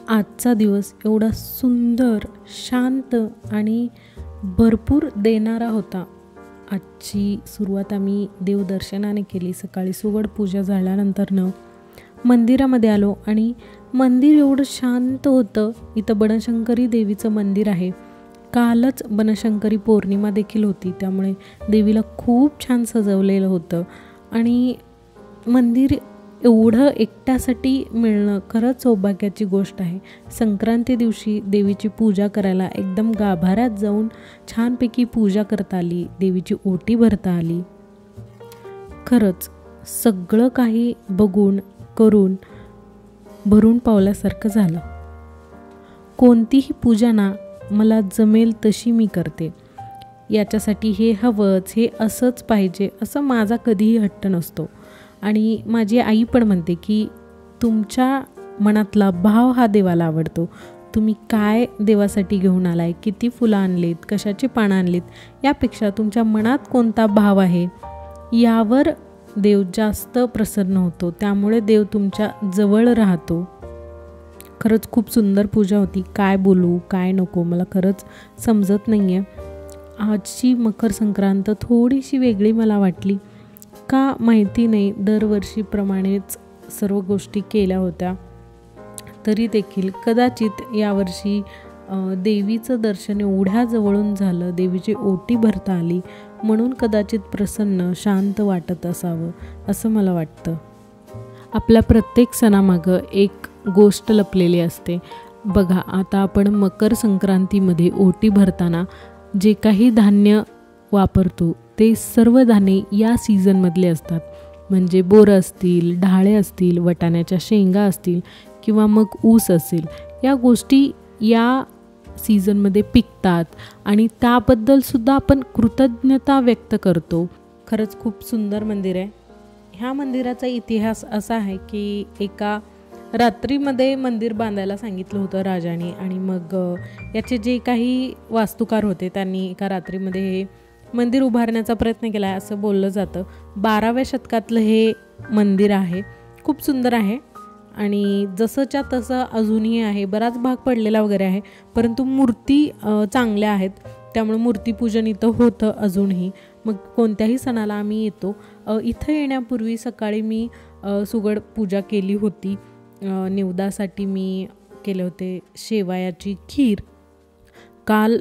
आजचा दिवस एवढा सुंदर, शांत आणि भरपूर देणारा होता. आजची सुरुवात आम्ही देवदर्शनाने केली. सकाळी सुगड पूजा झाल्यानंतरनं मंदिरामध्ये आलो आणि मंदिर एवढं शांत होतं. इथं बनशंकरी देवीचं मंदिर आहे. कालच बनशंकरी पौर्णिमा देखील होती, त्यामुळे देवीला खूप छान सजवलेलं होतं आणि मंदिर एवढं एकट्यासाठी मिळणं खरंच सौभाग्याची गोष्ट आहे. संक्रांती दिवशी देवीची पूजा करायला एकदम गाभाऱ्यात जाऊन छानपैकी पूजा करता आली, देवीची ओटी भरता आली. खरंच सगळं काही बघून करून भरून पावल्यासारखं झालं. कोणतीही पूजा ना मला जमेल तशी मी करते. याच्यासाठी हे हवंच, हे असंच पाहिजे असं माझा कधीही हट्ट नसतो. आणि माझी आई पण म्हणते की तुमच्या मनातला भाव हा देवाला आवडतो. तुम्ही काय देवासाठी घेऊन आलाय, किती फुलं आणलीत, कशाची पानं आणलीत, यापेक्षा तुमच्या मनात कोणता भाव आहे यावर देव जास्त प्रसन्न होतो. त्यामुळे देव तुमच्या जवळ राहतो. खरंच खूप सुंदर पूजा होती. काय बोलू काय नको मला खरंच समजत नाही आहे. आजची मकर संक्रांत थोडीशी वेगळी मला वाटली. का माहिती नाही, दरवर्षीप्रमाणेच सर्व गोष्टी केल्या होत्या, तरी देखील कदाचित यावर्षी देवीचं दर्शन एवढ्या जवळून झालं, देवीची ओटी भरता आली, म्हणून कदाचित प्रसन्न शांत वाटत असावं असं मला वाटतं. आपल्या प्रत्येक सणामागं एक गोष्ट लपलेली असते. बघा, आता आपण मकर संक्रांतीमध्ये ओटी भरताना जे काही धान्य वापरतो ते सर्व धान्ये या सीझनमधले असतात. म्हणजे बोरं असतील, ढाळे असतील, वटाण्याच्या शेंगा असतील किंवा मग ऊस असेल, या गोष्टी या सीझनमध्ये पिकतात आणि त्याबद्दलसुद्धा आपण कृतज्ञता व्यक्त करतो. खरंच खूप सुंदर मंदिर आहे. ह्या मंदिराचा इतिहास असा आहे की एका रात्रीमध्ये मंदिर बांधायला सांगितलं होतं राजाने, आणि मग याचे जे काही वास्तुकार होते त्यांनी एका रात्रीमध्ये हे मंदिर उभारण्याचा प्रयत्न केला आहे असं बोललं जातं. 12व्या शतकातलं हे मंदिर आहे. खूप सुंदर आहे आणि जसंच्या तसं अजूनही आहे. बराच भाग पडलेला वगैरे आहे, परंतु मूर्ती चांगल्या आहेत, त्यामुळे मूर्तीपूजन इथं होतं अजूनही. मग कोणत्याही सणाला आम्ही येतो. इथं येण्यापूर्वी सकाळी मी सुगड पूजा केली होती. निवदासाठी मी केले होते शेवयाची खीर. काल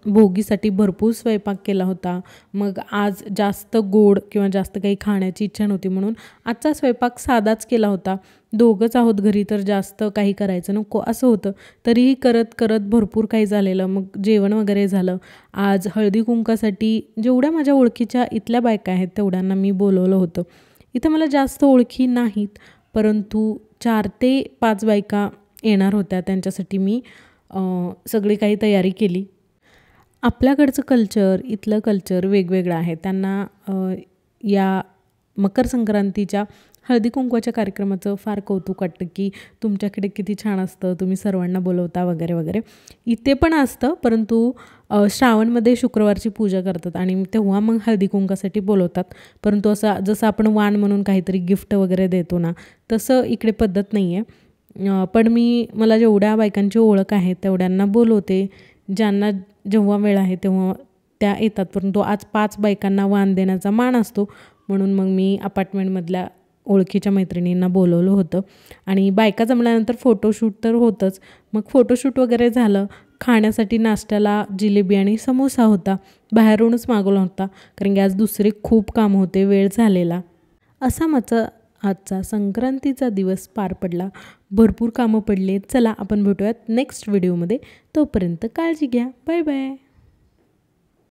भोगीसाठी भरपूर स्वयंपाक केला होता. मग आज जास्त गोड किंवा जास्त काही खाण्याची इच्छा नव्हती, म्हणून आजचा स्वयंपाक साधाच केला होता. दोघंच आहोत घरी, तर जास्त काही करायचं नको असं होतं. तरीही करत करत भरपूर काही झालेलं. मग जेवण वगैरे झालं. आज हळदी कुंकासाठी जेवढ्या माझ्या ओळखीच्या इथल्या बायका आहेत तेवढ्यांना मी बोलवलं होतं. इथं मला जास्त ओळखी नाहीत, परंतु 4 ते 5 बायका येणार होत्या. त्यांच्यासाठी मी सगळी काही तयारी केली. आपल्याकडचं कल्चर, इथलं कल्चर वेगवेगळं आहे. त्यांना या मकर संक्रांतीच्या हळदी कुंकवाच्या कार्यक्रमाचं फार कौतुक वाटतं की तुमच्याकडे किती छान असतं, तुम्ही सर्वांना बोलवता वगैरे वगैरे. इथे पण असतं, परंतु श्रावणमध्ये शुक्रवारची पूजा करतात आणि तेव्हा मग हळदी कुंकासाठी बोलवतात. परंतु असं जसं आपण वाण म्हणून काहीतरी गिफ्ट वगैरे देतो ना, तसं इकडे पद्धत नाही आहे. पण मला जेवढ्या बायकांची ओळख आहे तेवढ्यांना बोलवते. ज्यांना जेव्हा वेळ आहे तेव्हा त्या येतात. परंतु आज 5 बायकांना वाण देण्याचा मान असतो, म्हणून मग मी अपार्टमेंटमधल्या ओळखीच्या मैत्रिणींना बोलवलं होतं. आणि बायका जमल्यानंतर फोटोशूट तर होतंच. मग फोटोशूट वगैरे झालं. खाण्यासाठी नाश्त्याला जिलेबी आणि समोसा होता. बाहेरूनच मागवला होता, कारण की आज दुसरे खूप कामं होते, वेळ झालेला. असा माझा आजचा संक्रांतीचा दिवस पार पडला. भरपूर कामं पडले. चला आपण भेटूयात नेक्स्ट व्हिडिओमध्ये. तोपर्यंत काळजी घ्या. Bye bye.